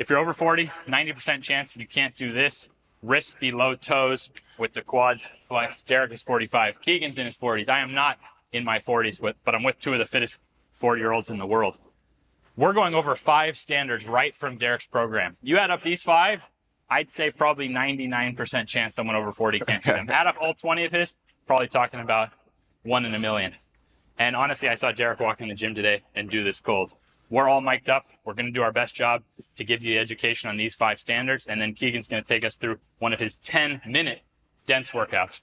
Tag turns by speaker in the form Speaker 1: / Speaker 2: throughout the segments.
Speaker 1: If you're over 40, 90% chance you can't do this. Wrists below toes with the quads flexed. Derek is 45. Keegan's in his 40s. I am not in my 40s, but I'm with two of the fittest 40-year-olds in the world. We're going over 5 standards right from Derek's program. You add up these 5, I'd say probably 99% chance someone over 40 can't do them. Add up all 20 of his, probably talking about 1 in a million. And honestly, I saw Derek walk in the gym today and do this cold. We're all mic'd up. We're going to do our best job to give you the education on these 5 standards. And then Keegan's going to take us through one of his 10-minute dense workouts.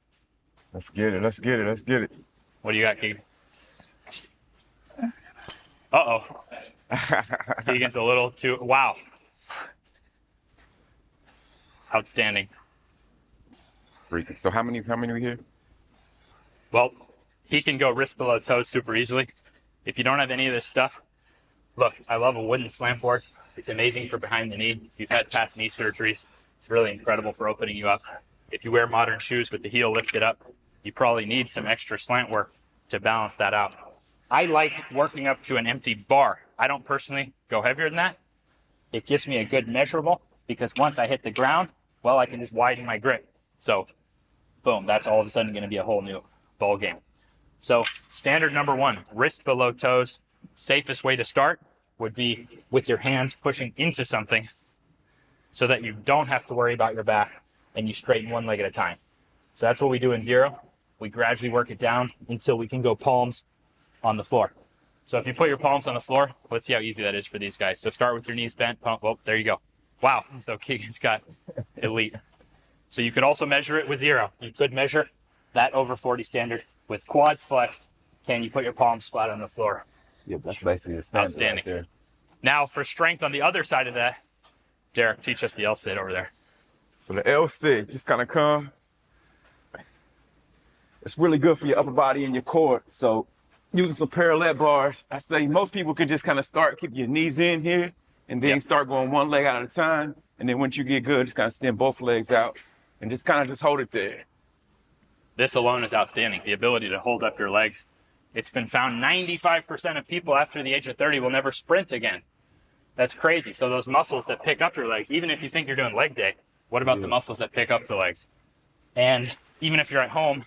Speaker 2: Let's get it. Let's get it. Let's get it.
Speaker 1: What do you got, Keegan? Uh-oh. Keegan's a little too, wow. Outstanding.
Speaker 2: Freaking. So how many are here?
Speaker 1: Well, he can go wrist below toes super easily. If you don't have any of this stuff, look, I love a wooden slam fork. It's amazing for behind the knee. If you've had past knee surgeries, it's really incredible for opening you up. If you wear modern shoes with the heel lifted up, you probably need some extra slant work to balance that out. I like working up to an empty bar. I don't personally go heavier than that. It gives me a good measurable because once I hit the ground, well, I can just widen my grip. So, boom, that's all of a sudden going to be a whole new ball game. So, standard number 1, wrist below toes. Safest way to start would be with your hands pushing into something so that you don't have to worry about your back and you straighten one leg at a time. So that's what we do in 0. We gradually work it down until we can go palms on the floor. So if you put your palms on the floor, let's see how easy that is for these guys. So start with your knees bent. Oh, there you go. Wow. So Keegan's got elite. So you could also measure it with 0. You could measure that over 40 standard with quads flexed. Can you put your palms flat on the floor?
Speaker 2: Yeah, that's basically the standard.
Speaker 1: Outstanding.
Speaker 2: Right there.
Speaker 1: Now for strength on the other side of that, Derek, teach us the L sit over there.
Speaker 2: So the L sit, just kind of come. It's really good for your upper body and your core. So using some parallel bars, I say most people could just kind of start, keep your knees in here, and then start going one leg out at a time. And then once you get good, just kind of extend both legs out and just kind of just hold it there.
Speaker 1: This alone is outstanding. The ability to hold up your legs. It's been found 95% of people after the age of 30 will never sprint again. That's crazy. So those muscles that pick up your legs, even if you think you're doing leg day, what about the muscles that pick up the legs? And even if you're at home,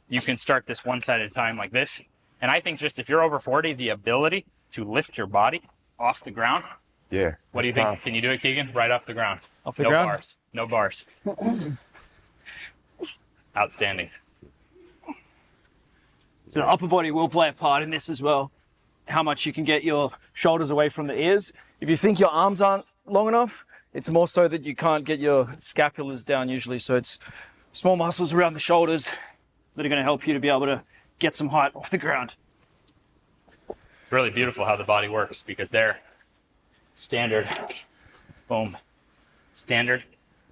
Speaker 1: you can start this one side at a time like this. And I think just if you're over 40, the ability to lift your body off the ground.
Speaker 2: Yeah.
Speaker 1: What do you think? Can you do it, Keegan? Right off the ground.
Speaker 3: Off the ground?
Speaker 1: Bars. No bars. Outstanding.
Speaker 3: So the upper body will play a part in this as well. How much you can get your shoulders away from the ears. If you think your arms aren't long enough, it's more so that you can't get your scapulars down usually. So it's small muscles around the shoulders that are going to help you to be able to get some height off the ground.
Speaker 1: It's really beautiful how the body works because they're standard. Boom. Standard.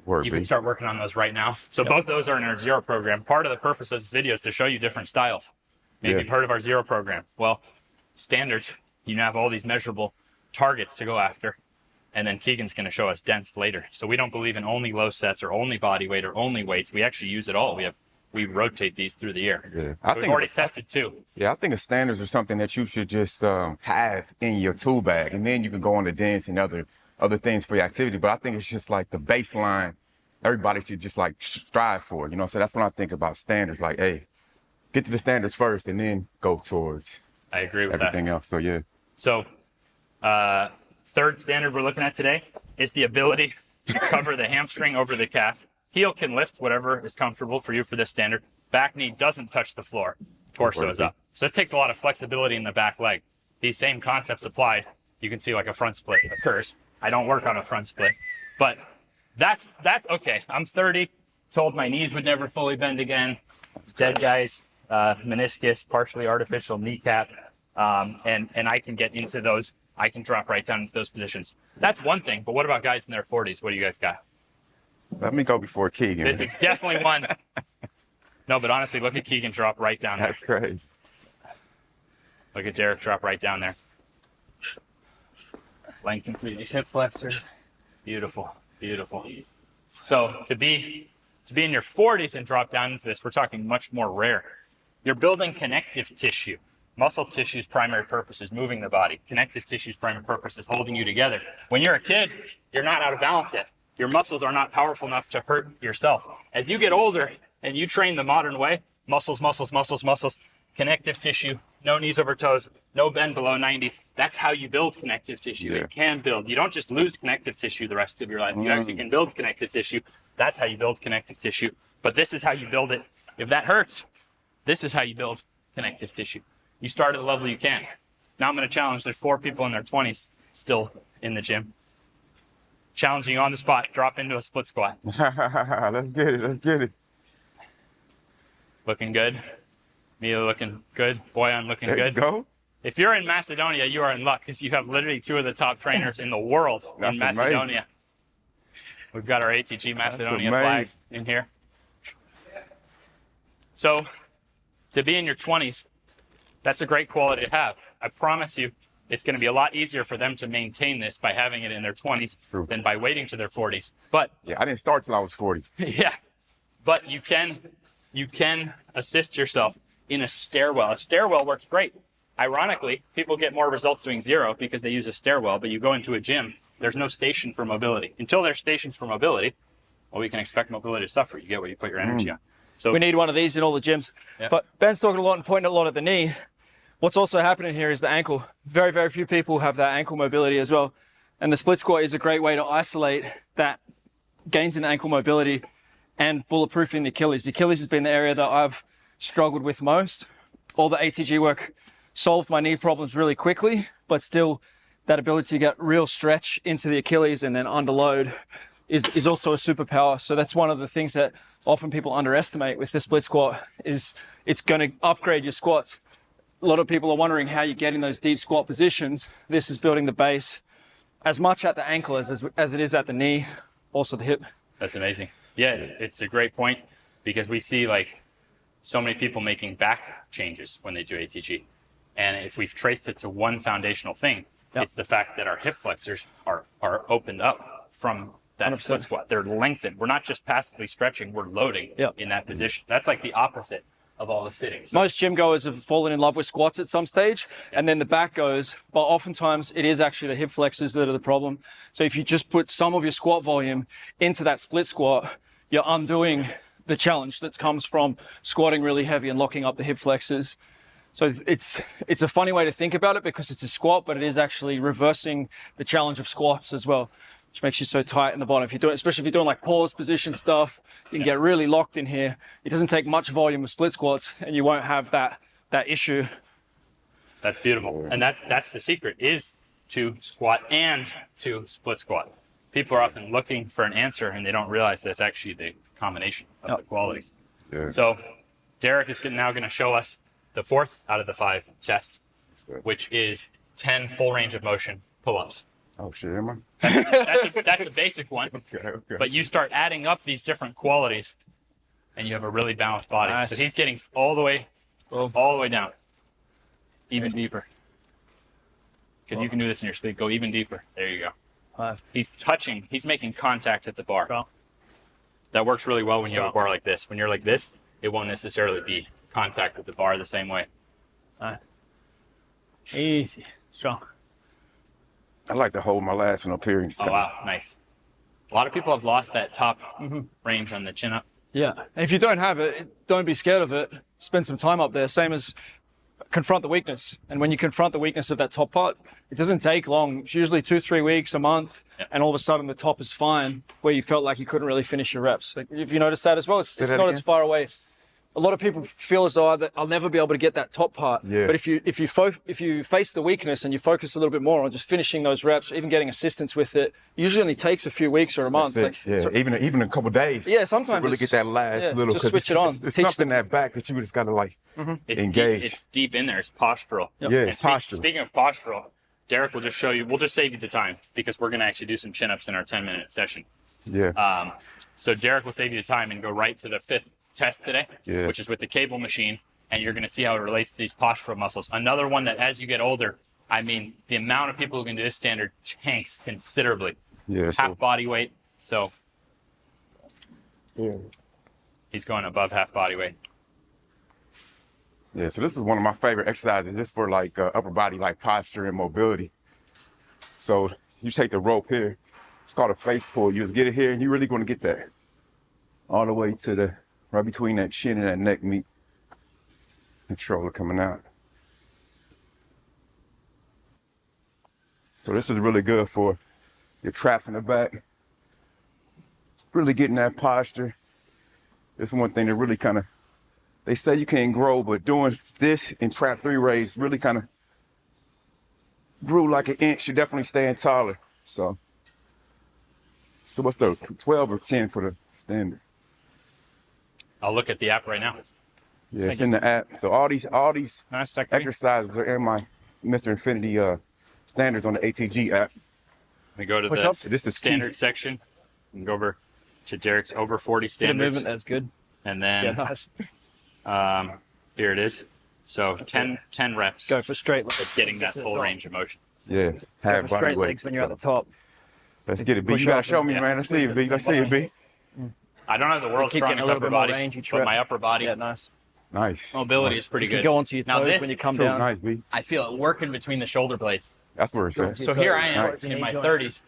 Speaker 1: You can start working on those right now. So both those are in our 0 program. Part of the purpose of this video is to show you different styles. Maybe you've heard of our 0 program. Well, standards, you have all these measurable targets to go after. And then Keegan's going to show us dense later. So we don't believe in only low sets or only body weight or only weights. We actually use it all. We rotate these through the year.
Speaker 2: Yeah.
Speaker 1: We've already tested 2.
Speaker 2: Yeah, I think standards are something that you should just have in your tool bag. And then you can go on to dance and other things for your activity. But I think it's just like the baseline everybody should just like strive for, you know? So that's when I think about standards, like, hey, get to the standards first and then go towards
Speaker 1: I agree with
Speaker 2: everything else. So, yeah.
Speaker 1: So, third standard we're looking at today is the ability to cover the hamstring over the calf. Heel can lift whatever is comfortable for you for this standard. Back knee doesn't touch the floor. Torso is up. So this takes a lot of flexibility in the back leg. These same concepts applied. You can see like a front split occurs. I don't work on a front split, but that's okay. I'm 30, told my knees would never fully bend again. Dead guys, meniscus, partially artificial kneecap, and I can get into those. I can drop right down into those positions. That's one thing, but what about guys in their 40s? What do you guys got?
Speaker 2: Let me go before Keegan.
Speaker 1: This is definitely one. No, but honestly, look at Keegan drop right down there.
Speaker 2: That's crazy.
Speaker 1: Look at Derek drop right down there. Lengthen through these hip flexors. Beautiful, beautiful. So to be in your 40s and drop down into this, we're talking much more rare. You're building connective tissue. Muscle tissue's primary purpose is moving the body. Connective tissue's primary purpose is holding you together. When you're a kid, you're not out of balance yet. Your muscles are not powerful enough to hurt yourself. As you get older and you train the modern way, muscles, connective tissue, no knees over toes, no bend below 90. That's how you build connective tissue.
Speaker 2: Yeah.
Speaker 1: It can build. You don't just lose connective tissue the rest of your life. You actually can build connective tissue. That's how you build connective tissue. But this is how you build it. If that hurts, this is how you build connective tissue. You start at the level you can. Now I'm going to challenge. There's 4 people in their 20s still in the gym. Challenging you on the spot. Drop into a split squat.
Speaker 2: Let's get it. Let's get it.
Speaker 1: Looking good. Mila looking good. Boyan looking
Speaker 2: There you
Speaker 1: good.
Speaker 2: go.
Speaker 1: If you're in Macedonia, you are in luck because you have literally 2 of the top trainers in the world
Speaker 2: That's
Speaker 1: in Macedonia.
Speaker 2: amazing.
Speaker 1: We've got our ATG Macedonia
Speaker 2: That's
Speaker 1: flag
Speaker 2: amazing.
Speaker 1: in here. So, to be in your 20s, that's a great quality to have. I promise you, it's going to be a lot easier for them to maintain this by having it in their 20s
Speaker 2: True.
Speaker 1: than by waiting to their 40s. But
Speaker 2: Yeah, I didn't start till I was 40.
Speaker 1: yeah, but you can assist yourself in a stairwell. A stairwell works great. Ironically, people get more results doing 0 because they use a stairwell, but you go into a gym, there's no station for mobility. Until there's stations for mobility, well, we can expect mobility to suffer. You get what you put your energy on. So
Speaker 3: We need one of these in all the gyms.
Speaker 1: Yeah.
Speaker 3: But Ben's talking a lot and pointing a lot at the knee. What's also happening here is the ankle. Very, very few people have that ankle mobility as well. And the split squat is a great way to isolate that gains in ankle mobility and bulletproofing the Achilles. The Achilles has been the area that I've struggled with most. All the ATG work solved my knee problems really quickly, but still that ability to get real stretch into the Achilles and then under load is also a superpower. So that's one of the things that often people underestimate with the split squat is it's going to upgrade your squats. A lot of people are wondering how you get in those deep squat positions. This is building the base as much at the ankle as it is at the knee, also the hip.
Speaker 1: that's amazing. Yeah, it's a great point because we see like so many people making back changes when they do ATG. And if we've traced it to one foundational thing,
Speaker 3: Yep.
Speaker 1: it's the fact that our hip flexors are opened up from that
Speaker 3: 100%.
Speaker 1: split squat. They're lengthened. We're not just passively stretching, we're loading
Speaker 3: Yep.
Speaker 1: in that position. That's like the opposite of all the sitting. So
Speaker 3: Most gym goers have fallen in love with squats at some stage, and then the back goes, but oftentimes it is actually the hip flexors that are the problem. So if you just put some of your squat volume into that split squat, you're undoing the challenge that comes from squatting really heavy and locking up the hip flexors. So it's a funny way to think about it because it's a squat, but it is actually reversing the challenge of squats as well, which makes you so tight in the bottom. If you're doing, especially if you're doing like pause position stuff, you can get really locked in here. It doesn't take much volume with split squats, and you won't have that issue.
Speaker 1: that's beautiful. And that's the secret is to squat and to split squat. People are often looking for an answer and they don't realize that's actually the combination of the qualities.
Speaker 2: Yeah.
Speaker 1: So Derek is now going to show us the 4th out of the 5 tests,
Speaker 2: good.
Speaker 1: which is 10 full range of motion pull-ups.
Speaker 2: Oh, shit, am I?
Speaker 1: That's a basic one,
Speaker 2: Okay.
Speaker 1: but you start adding up these different qualities and you have a really balanced body.
Speaker 3: Nice.
Speaker 1: So he's getting all the way down, even deeper. Because you can do this in your sleep. Go even deeper. There you go. He's making contact at the bar.
Speaker 3: Go.
Speaker 1: That works really well when you have a bar like this. When you're like this, it won't necessarily be contact with the bar the same way.
Speaker 3: Easy, strong.
Speaker 2: I like to hold my last one up here. And just
Speaker 1: Oh,
Speaker 2: kinda-
Speaker 1: wow, nice. A lot of people have lost that top range on the chin up.
Speaker 3: Yeah, and if you don't have it, don't be scared of it. Spend some time up there. Same as confront the weakness. And when you confront the weakness of that top part, it doesn't take long. It's usually 2-3 weeks, a month, and all of a sudden the top is fine where you felt like you couldn't really finish your reps. Like, if you notice that as well, it's
Speaker 2: that
Speaker 3: not
Speaker 2: again?
Speaker 3: as far away. A lot of people feel as though I'll never be able to get that top part.
Speaker 2: Yeah.
Speaker 3: But if you face the weakness and you focus a little bit more on just finishing those reps, even getting assistance with it, usually only takes a few weeks or a month.
Speaker 2: That's it. Yeah,
Speaker 3: so-
Speaker 2: even a couple days.
Speaker 3: Yeah, sometimes
Speaker 2: to really
Speaker 3: it's-
Speaker 2: get that last
Speaker 3: yeah,
Speaker 2: little.
Speaker 3: just
Speaker 2: 'cause
Speaker 3: switch it on.
Speaker 2: It's
Speaker 3: Teach
Speaker 2: something that back that you just gotta like engage.
Speaker 1: It's deep in there. It's postural.
Speaker 2: Yeah,
Speaker 1: And
Speaker 2: it's postural.
Speaker 1: Speaking of postural, Derek will just show you. We'll just save you the time because we're going to actually do some chin-ups in our 10-minute session.
Speaker 2: Yeah.
Speaker 1: So Derek will save you the time and go right to the 5th test today,
Speaker 2: Yeah.
Speaker 1: which is with the cable machine, and you're going to see how it relates to these postural muscles. Another one that as you get older, I mean, the amount of people who can do this standard tanks considerably.
Speaker 2: Yeah.
Speaker 1: Half
Speaker 2: So
Speaker 1: body weight. So
Speaker 2: yeah.
Speaker 1: he's going above half body weight.
Speaker 2: Yeah, so this is one of my favorite exercises just for like upper body, like posture and mobility. So you take the rope here. It's called a face pull. You just get it here and you're really going to get that all the way to the, right between that chin and that neck meat. Controller coming out. So this is really good for your traps in the back. Really getting that posture. This is one thing that really kind of, they say you can't grow, but doing this in trap 3 raise really kind of grew like an inch. You're definitely staying taller. So what's the 12 or 10 for the standard?
Speaker 1: I'll look at the app right now.
Speaker 2: Yeah, it's in the app. So all these
Speaker 1: Nice,
Speaker 2: exercises are in my Mr1nf1n1ty standards on the ATG app.
Speaker 1: We go to
Speaker 3: Push-ups.
Speaker 1: the
Speaker 2: This is
Speaker 1: standard
Speaker 2: key.
Speaker 1: section and go over to Derek's over 40
Speaker 3: Bit of
Speaker 1: standards.
Speaker 3: movement, that's good.
Speaker 1: And
Speaker 3: Yeah,
Speaker 1: then
Speaker 3: nice.
Speaker 1: here it is. So 10 reps
Speaker 3: Go for straight legs.
Speaker 1: of getting that
Speaker 3: To the
Speaker 1: full
Speaker 3: top.
Speaker 1: range of motion.
Speaker 2: Yeah,
Speaker 3: Go
Speaker 2: half
Speaker 3: for
Speaker 2: body
Speaker 3: straight
Speaker 2: weight.
Speaker 3: legs when you're
Speaker 2: So
Speaker 3: at the top.
Speaker 2: let's get it, B.
Speaker 3: Push
Speaker 2: You gotta
Speaker 3: up
Speaker 2: show
Speaker 3: and-
Speaker 2: me,
Speaker 1: yeah,
Speaker 2: man. Let's see it, B. Let's see it, B.
Speaker 1: I don't have the world's
Speaker 3: Keep getting a
Speaker 1: strongest
Speaker 3: little
Speaker 1: upper
Speaker 3: bit more
Speaker 1: body,
Speaker 3: range each
Speaker 1: but
Speaker 3: rep.
Speaker 1: my upper body
Speaker 3: Yeah, nice.
Speaker 2: Nice.
Speaker 1: mobility is pretty
Speaker 3: You can
Speaker 1: good.
Speaker 3: go onto your
Speaker 1: Now
Speaker 3: toes
Speaker 1: this,
Speaker 3: when you come
Speaker 2: So
Speaker 3: down.
Speaker 2: nice, B.
Speaker 1: I feel it working between the shoulder blades.
Speaker 2: That's where it's at.
Speaker 1: So here I am
Speaker 2: Nice.
Speaker 1: in my 30s.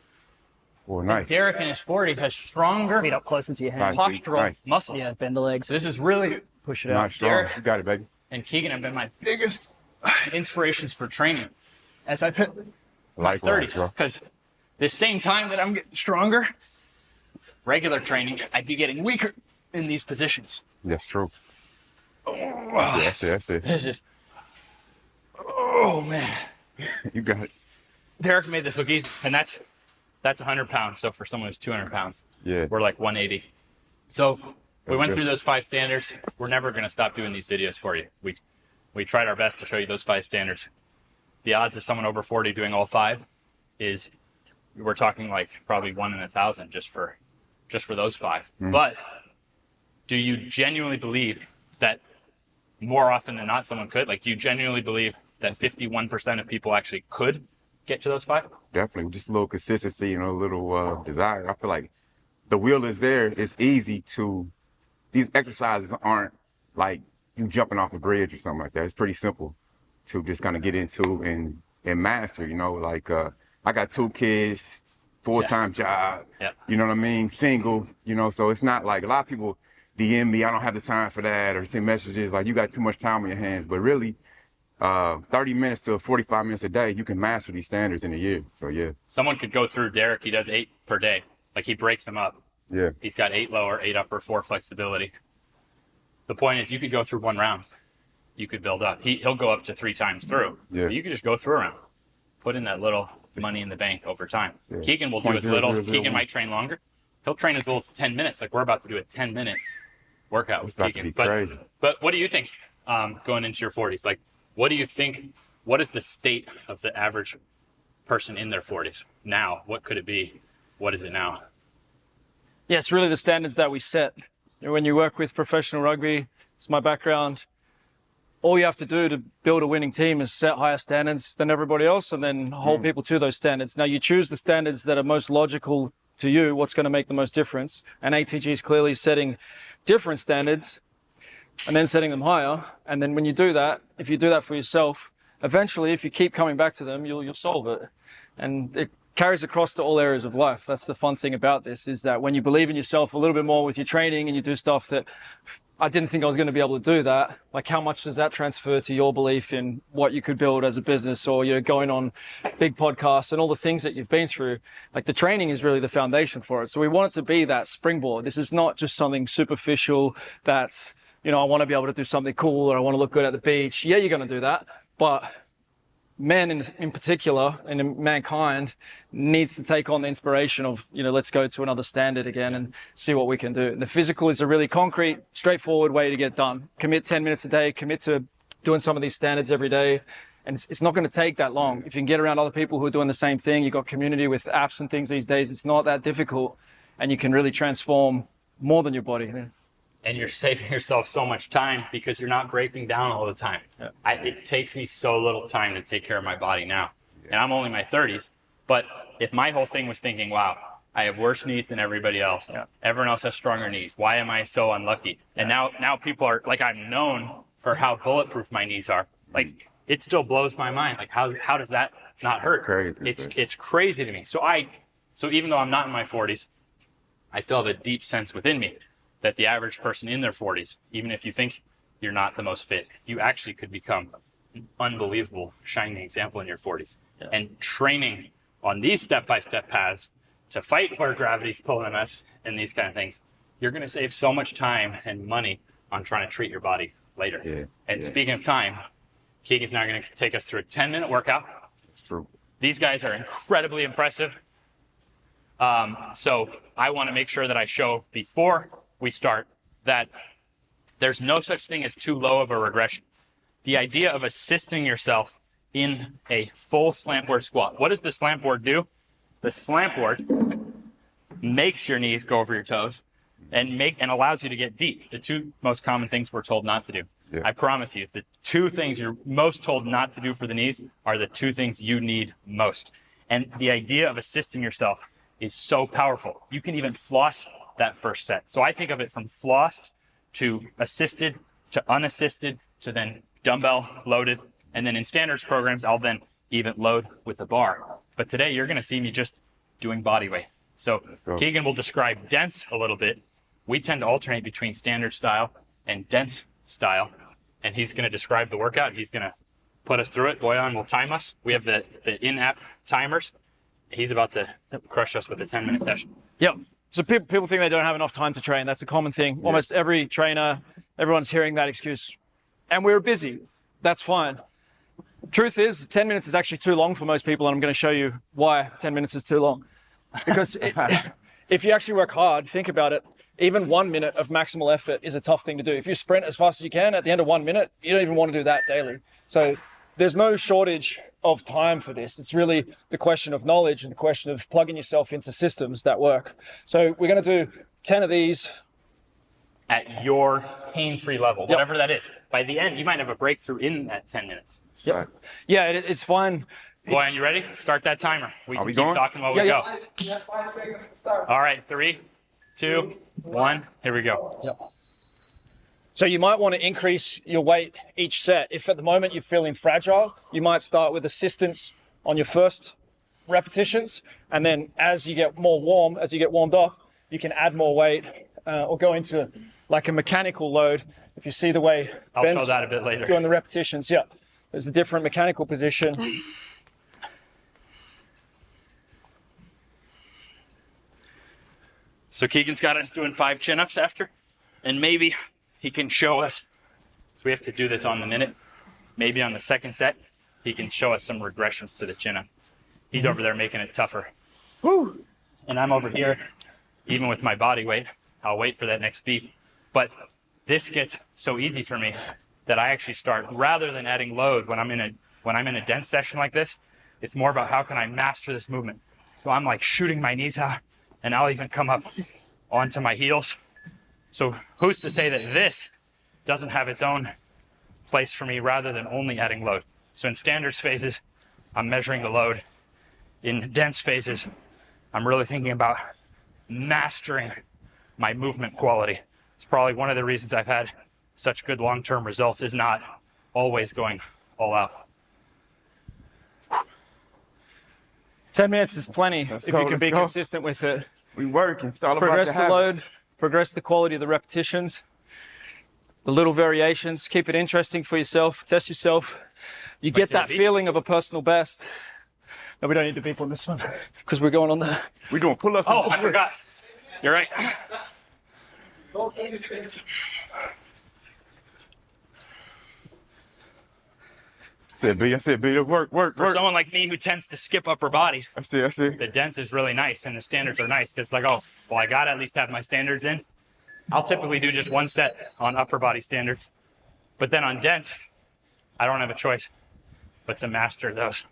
Speaker 2: Oh, nice.
Speaker 1: Derek in his 40s has stronger
Speaker 3: Feet up close into your hands.
Speaker 2: Nice.
Speaker 1: postural
Speaker 2: Nice.
Speaker 1: muscles.
Speaker 3: Yeah, bend the legs.
Speaker 1: So this is really,
Speaker 3: Push it out.
Speaker 2: Nice, strong.
Speaker 1: Derek.
Speaker 2: You got it, baby.
Speaker 1: and Keegan have been my biggest inspirations for training as I've hit my
Speaker 2: Likewise,
Speaker 1: 30s.
Speaker 2: bro.
Speaker 1: Because the same time that I'm getting stronger, regular training, I'd be getting weaker in these positions.
Speaker 2: That's true.
Speaker 1: Oh,
Speaker 2: That's it. That's it.
Speaker 1: this is, oh man.
Speaker 2: You got it.
Speaker 1: Derek made this look easy, and that's 100 pounds. So for someone who's 200 pounds,
Speaker 2: Yeah.
Speaker 1: we're like 180. So we went
Speaker 2: Okay.
Speaker 1: through those 5 standards. We're never going to stop doing these videos for you. We tried our best to show you those 5 standards. The odds of someone over 40 doing all 5 is, we're talking like probably 1 in 1,000 just for those 5. But do you genuinely believe that more often than not someone could? Like, do you genuinely believe that 51% of people actually could get to those 5?
Speaker 2: Definitely. Just a little consistency and a little desire. I feel like the will is there. It's easy to, these exercises aren't like you jumping off a bridge or something like that. It's pretty simple to just kind of get into and master, you know, like I got 2 kids, full-time job,
Speaker 1: Yeah.
Speaker 2: you know what I mean? Single, you know, so it's not like a lot of people DM me, I don't have the time for that, or send messages like you got too much time on your hands. But really, 30 minutes to 45 minutes a day, you can master these standards in a year. So yeah.
Speaker 1: Someone could go through Derek. He does 8 per day. Like, he breaks them up.
Speaker 2: Yeah.
Speaker 1: He's got 8 lower, 8 upper, 4 flexibility. The point is, you could go through 1 round. You could build up. He'll go up to 3 times through.
Speaker 2: Yeah.
Speaker 1: But you could just go through a round. Put in that little money in the bank over time.
Speaker 2: Yeah.
Speaker 1: Keegan will do as little.
Speaker 2: 0.0001.
Speaker 1: Keegan might train longer. He'll train as little as 10 minutes. Like, we're about to do a 10-minute workout
Speaker 2: It's
Speaker 1: with
Speaker 2: about to
Speaker 1: Keegan.
Speaker 2: be crazy.
Speaker 1: But what do you think going into your 40s? Like, what do you think? What is the state of the average person in their 40s now? What could it be? What is it now?
Speaker 3: Yeah, it's really the standards that we set. When you work with professional rugby, it's my background. All you have to do to build a winning team is set higher standards than everybody else and then hold people to those standards. Now, you choose the standards that are most logical to you, what's going to make the most difference. And ATG is clearly setting different standards and then setting them higher. And then when you do that, if you do that for yourself, eventually, if you keep coming back to them, you'll solve it. And it carries across to all areas of life. That's the fun thing about this, is that when you believe in yourself a little bit more with your training and you do stuff that I didn't think I was going to be able to do that, like how much does that transfer to your belief in what you could build as a business, or you're going on big podcasts and all the things that you've been through? Like, the training is really the foundation for it. So we want it to be that springboard. This is not just something superficial that's, you know, I want to be able to do something cool or I want to look good at the beach. Yeah, you're going to do that. But men in particular, and mankind, needs to take on the inspiration of, you know, let's go to another standard again and see what we can do. And the physical is a really concrete, straightforward way to get done. Commit 10 minutes a day, commit to doing some of these standards every day. And it's not going to take that long. If you can get around other people who are doing the same thing, you've got community with apps and things these days, it's not that difficult. And you can really transform more than your body.
Speaker 1: And you're saving yourself so much time because you're not breaking down all the time.
Speaker 3: Yeah.
Speaker 1: It takes me so little time to take care of my body now. And I'm only in my 30s. But if my whole thing was thinking, wow, I have worse knees than everybody else.
Speaker 3: Yeah.
Speaker 1: Everyone else has stronger knees. Why am I so unlucky? And now people are, like, I'm known for how bulletproof my knees are. Like, it still blows my mind. Like, how does that not hurt?
Speaker 2: Crazy.
Speaker 1: It's crazy to me. So even though I'm not in my 40s, I still have a deep sense within me that the average person in their 40s, even if you think you're not the most fit, you actually could become an unbelievable shining example in your 40s. Yeah. And training on these step-by-step paths to fight where gravity's pulling us and these kind of things, you're going to save so much time and money on trying to treat your body later.
Speaker 2: Yeah.
Speaker 1: And speaking of time, Keegan's now going to take us through a 10-minute workout.
Speaker 2: It's true.
Speaker 1: These guys are incredibly impressive. So I want to make sure that I show before we start that there's no such thing as too low of a regression. The idea of assisting yourself in a full slant board squat. What does the slant board do? The slant board makes your knees go over your toes and allows you to get deep. The two most common things we're told not to do. Yeah. I promise you, the two things you're most told not to do for the knees are the two things you need most. And the idea of assisting yourself is so powerful. You can even floss that first set. So I think of it from flossed to assisted to unassisted to then dumbbell loaded. And then in standards programs, I'll then even load with the bar. But today you're going to see me just doing body weight. So Keegan will describe dense a little bit. We tend to alternate between standard style and dense style. And he's going to describe the workout. He's going to put us through it. Boyan will time us. We have the in-app timers. He's about to crush us with a 10-minute session.
Speaker 3: Yep. So people think they don't have enough time to train. That's a common thing. Yeah. Almost every trainer, everyone's hearing that excuse. And we're busy. That's fine. Truth is, 10 minutes is actually too long for most people, and I'm going to show you why 10 minutes is too long. Because if you actually work hard, think about it, even 1 minute of maximal effort is a tough thing to do. If you sprint as fast as you can, at the end of 1 minute, you don't even want to do that daily. So there's no shortage of time for this. It's really the question of knowledge and the question of plugging yourself into systems that work. So we're going to do 10 of these.
Speaker 1: At your pain-free level, whatever that is. By the end, you might have a breakthrough in that 10 minutes.
Speaker 3: Yep. Yeah, it's fine.
Speaker 1: Boyan, you ready? Start that timer. We can keep
Speaker 2: going?
Speaker 1: talking while we go.
Speaker 4: Yeah, 5 seconds to start.
Speaker 1: All right, 3, 2, 1. Here we go.
Speaker 3: Yep. So you might want to increase your weight each set. If at the moment you're feeling fragile, you might start with assistance on your first repetitions. And then as you get more warm, as you get warmed up, you can add more weight or go into like a mechanical load. If you see the way
Speaker 1: I'll show that a bit later.
Speaker 3: Doing the repetitions, yeah. There's a different mechanical position.
Speaker 1: So Keegan's got us doing 5 chin-ups after, and maybe he can show us, so we have to do this on the minute, maybe on the second set, he can show us some regressions to the chin-up. He's over there making it tougher.
Speaker 3: Woo!
Speaker 1: And I'm over here, even with my body weight, I'll wait for that next beat. But this gets so easy for me that I actually start, rather than adding load when I'm in a dense session like this, it's more about how can I master this movement. So I'm like shooting my knees out, and I'll even come up onto my heels. So who's to say that this doesn't have its own place for me rather than only adding load? So in standards phases, I'm measuring the load. In dense phases, I'm really thinking about mastering my movement quality. It's probably one of the reasons I've had such good long-term results, is not always going all out.
Speaker 3: 10 minutes is plenty if you can be consistent with it.
Speaker 2: We working. It's all about
Speaker 3: Progress
Speaker 2: the
Speaker 3: the load, progress the quality of the repetitions, the little variations, keep it interesting for yourself, test yourself. You get that feeling of a personal best. No, we don't need the beep on this one because we're going on the...
Speaker 2: We're doing pull-ups.
Speaker 1: Oh, I forgot. You're right.
Speaker 2: I said, B, work.
Speaker 1: For someone like me who tends to skip upper body,
Speaker 2: I see.
Speaker 1: the dense is really nice and the standards are nice because like, oh, well, I got to at least have my standards in. I'll typically do just one set on upper body standards, but then on dense, I don't have a choice but to master those.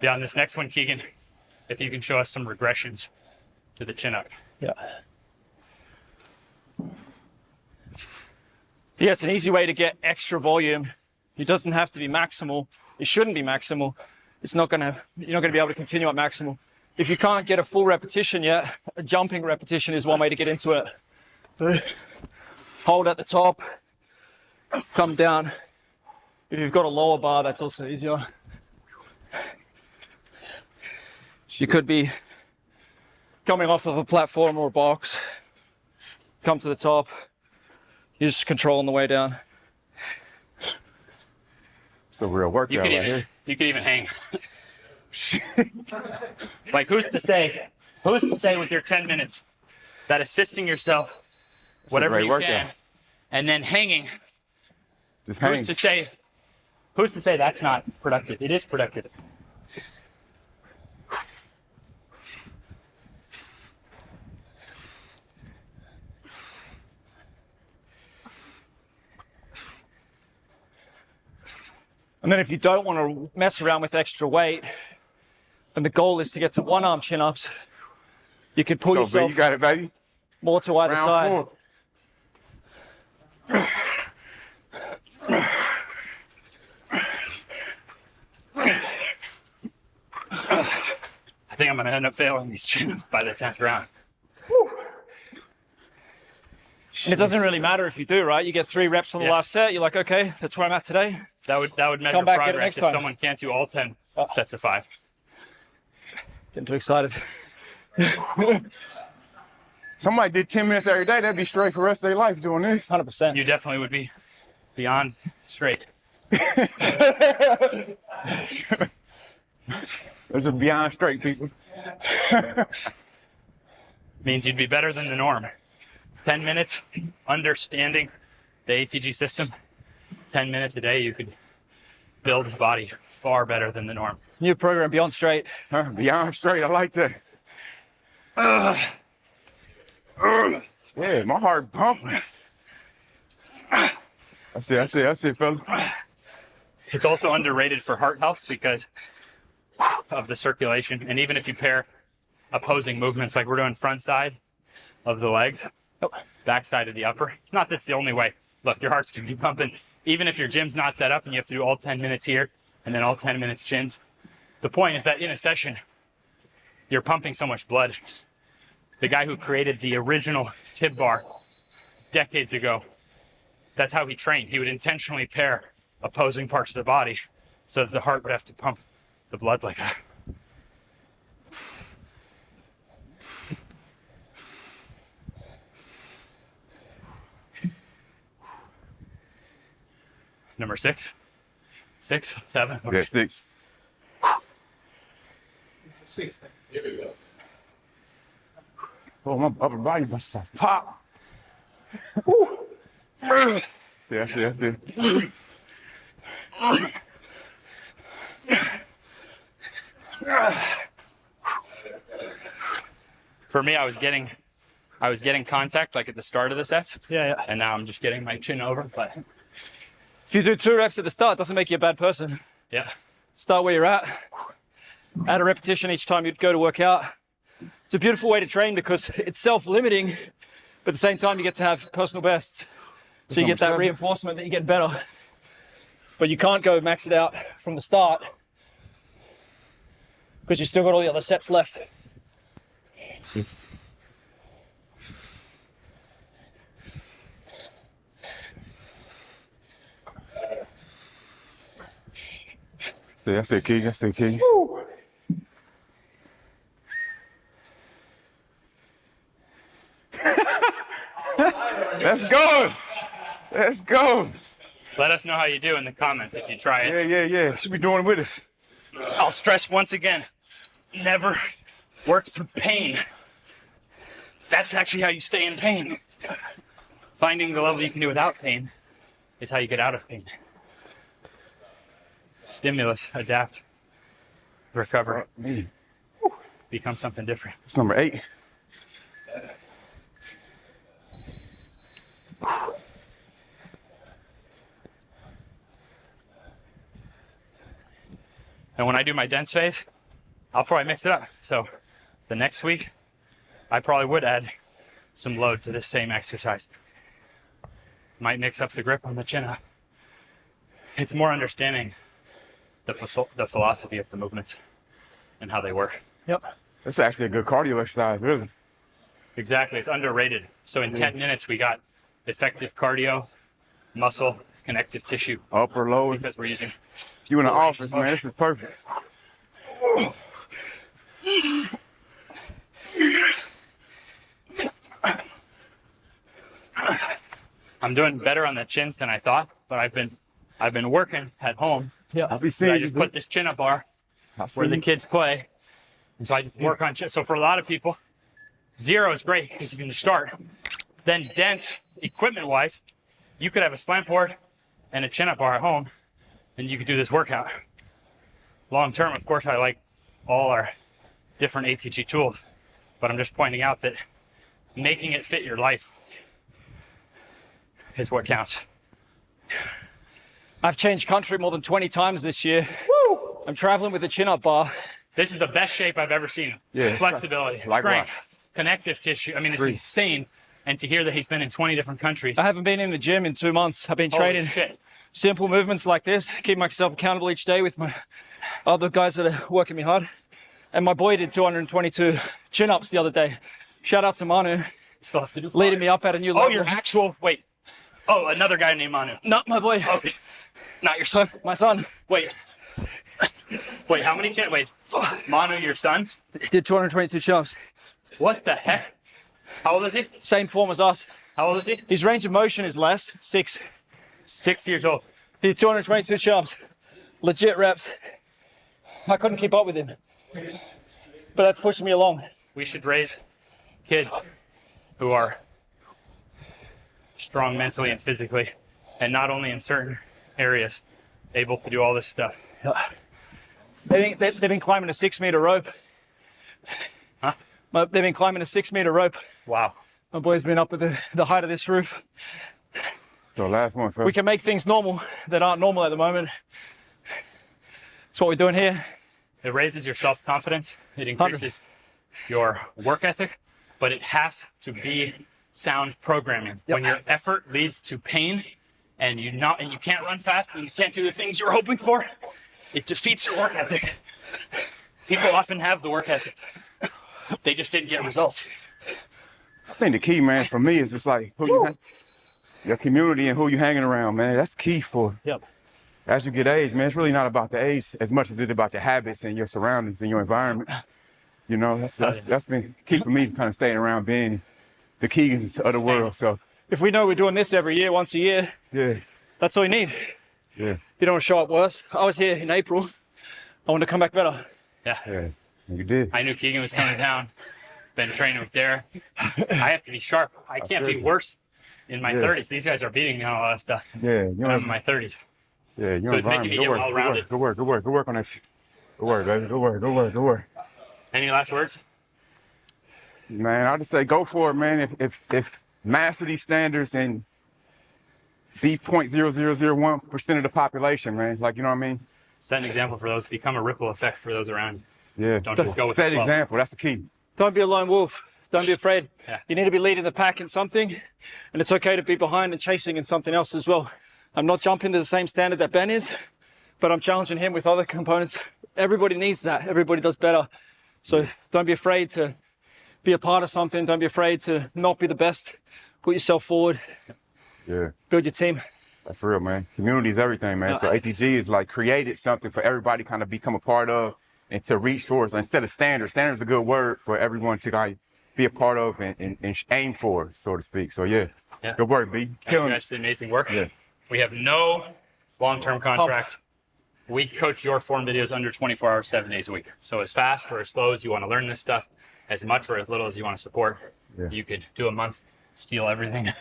Speaker 1: Yeah, on this next one, Keegan, if you can show us some regressions to the chin up.
Speaker 3: Yeah. Yeah, it's an easy way to get extra volume. It doesn't have to be maximal. It shouldn't be maximal. You're not gonna be able to continue at maximal. If you can't get a full repetition yet, a jumping repetition is one way to get into it. So, hold at the top, come down. If you've got a lower bar, that's also easier. You could be coming off of a platform or a box, come to the top, you're just controlling the way down.
Speaker 2: It's a real workout right here.
Speaker 1: You could even hang. Like who's to say with your 10 minutes that assisting yourself, whatever you can, and then hanging,
Speaker 2: Just hang.
Speaker 1: Who's to say that's not productive? It is productive.
Speaker 3: And then if you don't want to mess around with extra weight, and the goal is to get to one arm chin-ups, you could pull yourself
Speaker 2: You got it, baby.
Speaker 3: more to either
Speaker 2: Round
Speaker 3: side.
Speaker 2: 4.
Speaker 1: I think I'm going to end up failing these chin by the 10th round.
Speaker 3: And it doesn't really matter if you do, right? You get 3 reps on the last set. You're like, okay, that's where I'm at today.
Speaker 1: That would measure
Speaker 3: Come back, get it
Speaker 1: progress
Speaker 3: next
Speaker 1: if
Speaker 3: time.
Speaker 1: someone can't do all 10 sets of 5.
Speaker 3: Getting too excited.
Speaker 2: Somebody did 10 minutes every day, that'd be straight for the rest of their life doing this.
Speaker 3: 100%.
Speaker 1: You definitely would be beyond straight.
Speaker 2: Those are beyond straight, people.
Speaker 1: Means you'd be better than the norm. 10 minutes understanding the ATG system. 10 minutes a day, you could build a body far better than the norm.
Speaker 3: New program, Beyond Straight.
Speaker 2: Beyond straight, I like that. Yeah, my heart pumping. That's it, fella.
Speaker 1: It's also underrated for heart health because of the circulation. And even if you pair opposing movements, like we're doing front side of the legs, back side of the upper, not that's the only way. Look, your heart's gonna be pumping. Even if your gym's not set up and you have to do all 10 minutes here and then all 10 minutes chins. The point is that in a session, you're pumping so much blood. The guy who created the original tib bar decades ago, that's how he trained. He would intentionally pair opposing parts of the body so that the heart would have to pump the blood like that. Number 6, 6, 7. Okay.
Speaker 2: Yeah, 6.
Speaker 4: 6. Here we go.
Speaker 2: Oh, my upper body must start to pop. Woo. That's it.
Speaker 1: For me, I was getting contact like at the start of the sets,
Speaker 3: Yeah.
Speaker 1: and now I'm just getting my chin over. But
Speaker 3: If you do 2 reps at the start, it doesn't make you a bad person.
Speaker 1: yeah,
Speaker 3: Start where you're at. Add a repetition each time you go to work out. It's a beautiful way to train because it's self-limiting, but at the same time, you get to have personal bests. So you get that reinforcement that you get better. But you can't go max it out from the start because you still got all the other sets left.
Speaker 2: That's it, Keegan. That's it, Keegan. Let's go. Let's go.
Speaker 1: let us know how you do in the comments if you try it.
Speaker 2: Yeah. Should be doing it with us.
Speaker 1: I'll stress once again, never work through pain. That's actually how you stay in pain. Finding the level you can do without pain is how you get out of pain. Stimulus, adapt, recover,
Speaker 2: Me.
Speaker 1: become something different.
Speaker 2: It's number 8.
Speaker 1: And when I do my dense phase, I'll probably mix it up. So the next week, I probably would add some load to this same exercise. Might mix up the grip on the chin up. It's more understanding the philosophy of the movements and how they work.
Speaker 3: Yep.
Speaker 2: That's actually a good cardio exercise, really.
Speaker 1: Exactly, it's underrated. So in 10 minutes, we got effective cardio, muscle, connective tissue,
Speaker 2: Upper, lower.
Speaker 1: because we're using
Speaker 2: If you in the
Speaker 1: full range
Speaker 2: office,
Speaker 1: of
Speaker 2: man,
Speaker 1: motion.
Speaker 2: this is perfect.
Speaker 1: I'm doing better on the chins than I thought, but I've been working at home.
Speaker 2: I'll be
Speaker 1: I
Speaker 2: seeing you.
Speaker 1: just put this chin up bar
Speaker 2: I'll see
Speaker 1: where the
Speaker 2: you.
Speaker 1: kids play. And so I work on chin. So for a lot of people, 0 is great because you can just start. Then dense, equipment-wise, you could have a slant board and a chin-up bar at home, and you could do this workout. Long term, of course, I like all our different ATG tools, but I'm just pointing out that making it fit your life is what counts.
Speaker 3: I've changed country more than 20 times this year. I'm traveling with a chin-up bar.
Speaker 1: This is the best shape I've ever seen him.
Speaker 2: Yeah.
Speaker 1: Flexibility,
Speaker 2: Likewise.
Speaker 1: strength, connective tissue. I mean, it's insane. And to hear that he's been in 20 different countries.
Speaker 3: I haven't been in the gym in 2 months. I've been
Speaker 1: Holy
Speaker 3: training
Speaker 1: shit.
Speaker 3: simple movements like this, keep myself accountable each day with my other guys that are working me hard. And my boy did 222 chin-ups the other day. Shout out to Manu,
Speaker 1: Still have to do
Speaker 3: leading
Speaker 1: five.
Speaker 3: me up at a new
Speaker 1: Oh,
Speaker 3: level.
Speaker 1: your actual, wait. Oh, another guy named Manu.
Speaker 3: Not my boy.
Speaker 1: Okay. Not your son.
Speaker 3: My son
Speaker 1: Wait. Wait, how many kids? Wait. Manu, your son?
Speaker 3: did 222 chin-ups.
Speaker 1: What the heck? How old is he?
Speaker 3: Same form as us.
Speaker 1: How old is he?
Speaker 3: His range of motion is less, 6.
Speaker 1: 6 years old.
Speaker 3: He did 222 chin-ups. Legit reps. I couldn't keep up with him. But that's pushing me along.
Speaker 1: We should raise kids who are strong mentally and physically, and not only in certain areas, able to do all this stuff.
Speaker 3: They've been climbing a 6-meter rope.
Speaker 1: Huh?
Speaker 3: They've been climbing a 6-meter rope.
Speaker 1: Wow.
Speaker 3: My boy's been up at the height of this roof.
Speaker 2: So last one,
Speaker 3: We
Speaker 2: folks.
Speaker 3: can make things normal that aren't normal at the moment. That's what we're doing here.
Speaker 1: It raises your self-confidence. It increases your work ethic, but it has to be sound programming.
Speaker 3: Yep.
Speaker 1: When your effort leads to pain and you can't run fast and you can't do the things you're hoping for, it defeats your work ethic. People often have the work ethic. They just didn't get results.
Speaker 2: I think the key, man, for me is just like your community and who you hanging around, man. That's key for
Speaker 3: Yep.
Speaker 2: as you get age, man. It's really not about the age as much as it's about your habits and your surroundings and your environment. You know, that's been key for me, kind of staying around being the Keegans of the
Speaker 1: Same.
Speaker 2: world. So
Speaker 3: If we know we're doing this every year, once a year,
Speaker 2: yeah,
Speaker 3: that's all you need.
Speaker 2: yeah,
Speaker 3: You don't want to show up worse. I was here in April. I want to come back better.
Speaker 1: Yeah.
Speaker 2: yeah. You did.
Speaker 1: I knew Keegan was coming down. Been training with Derek. I have to be sharp. I can't be worse in my 30s. These guys are beating me on a lot of stuff.
Speaker 2: Yeah,
Speaker 1: When I'm in my 30s.
Speaker 2: Yeah,
Speaker 1: So it's making me get well-rounded.
Speaker 2: Good work on that. Good work, baby. Good work.
Speaker 1: Any last words?
Speaker 2: Man, I just say go for it, man. If master these standards and be 0.0001% of the population, man. Like, you know what I mean?
Speaker 1: Set an example for those. Become a ripple effect for those around you.
Speaker 2: Yeah.
Speaker 1: Don't just go with
Speaker 2: Set
Speaker 1: the flow.
Speaker 2: example. That's the key.
Speaker 3: Don't be a lone wolf. Don't be afraid.
Speaker 1: Yeah.
Speaker 3: You need to be leading the pack in something, and it's okay to be behind and chasing in something else as well. I'm not jumping to the same standard that Ben is, but I'm challenging him with other components. Everybody needs that. Everybody does better. So don't be afraid to be a part of something. Don't be afraid to not be the best. Put yourself forward.
Speaker 2: Yeah.
Speaker 3: Build your team.
Speaker 2: That's real, man. Community is everything, man. So ATG is like created something for everybody to kind of become a part of and to reach towards. Instead of standards, standards is a good word for everyone to like be a part of and aim for, so to speak. So yeah. Good work, B.
Speaker 1: You
Speaker 2: Killing it.
Speaker 1: guys did amazing work.
Speaker 2: Yeah.
Speaker 1: We have no long-term contract. We coach your form videos under 24 hours, 7 days a week. So as fast or as slow as you want to learn this stuff, as much or as little as you want to support, you could do a month, steal everything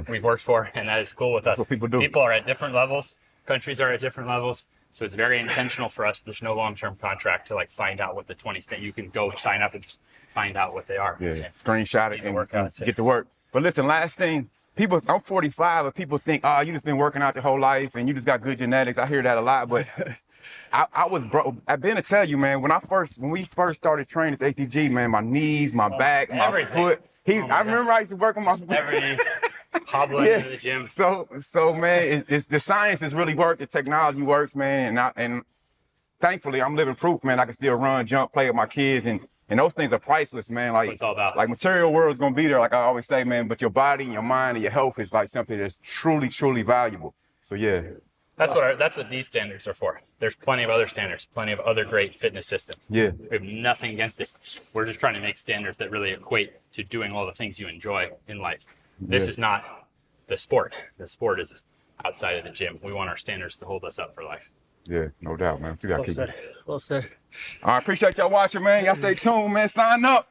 Speaker 1: we've worked for, and that is cool with us.
Speaker 2: what people do.
Speaker 1: People are at different levels. Countries are at different levels. So it's very intentional for us. There's no long-term contract to like find out what the 20 state. You can go sign up and just find out what they are.
Speaker 2: Yeah.
Speaker 1: And
Speaker 2: Screenshot
Speaker 1: see
Speaker 2: it
Speaker 1: the
Speaker 2: and
Speaker 1: workouts.
Speaker 2: get to work. But listen, last thing. People, I'm 45, but people think, oh, you just been working out your whole life and you just got good genetics. I hear that a lot, but I was broke. I've been to tell you, man, when we first started training at ATG, man, my knees, my back, my
Speaker 1: everything.
Speaker 2: foot. I remember I used to work on my
Speaker 1: every hobbling into the gym.
Speaker 2: So man, it's the science has really worked. The technology works, man, and thankfully I'm living proof, man. I can still run, jump, play with my kids, and And those things are priceless, man. Like,
Speaker 1: what it's all about.
Speaker 2: like material world is gonna be there, like I always say, man. But your body and your mind and your health is like something that's truly, truly valuable. So yeah.
Speaker 1: That's what these standards are for. There's plenty of other standards, plenty of other great fitness systems.
Speaker 2: Yeah.
Speaker 1: We have nothing against it. We're just trying to make standards that really equate to doing all the things you enjoy in life. This is not the sport. The sport is outside of the gym. We want our standards to hold us up for life.
Speaker 2: Yeah, no doubt, man. You got
Speaker 3: Well said. Well said.
Speaker 2: I appreciate y'all watching, man. Y'all stay tuned, man. Sign up.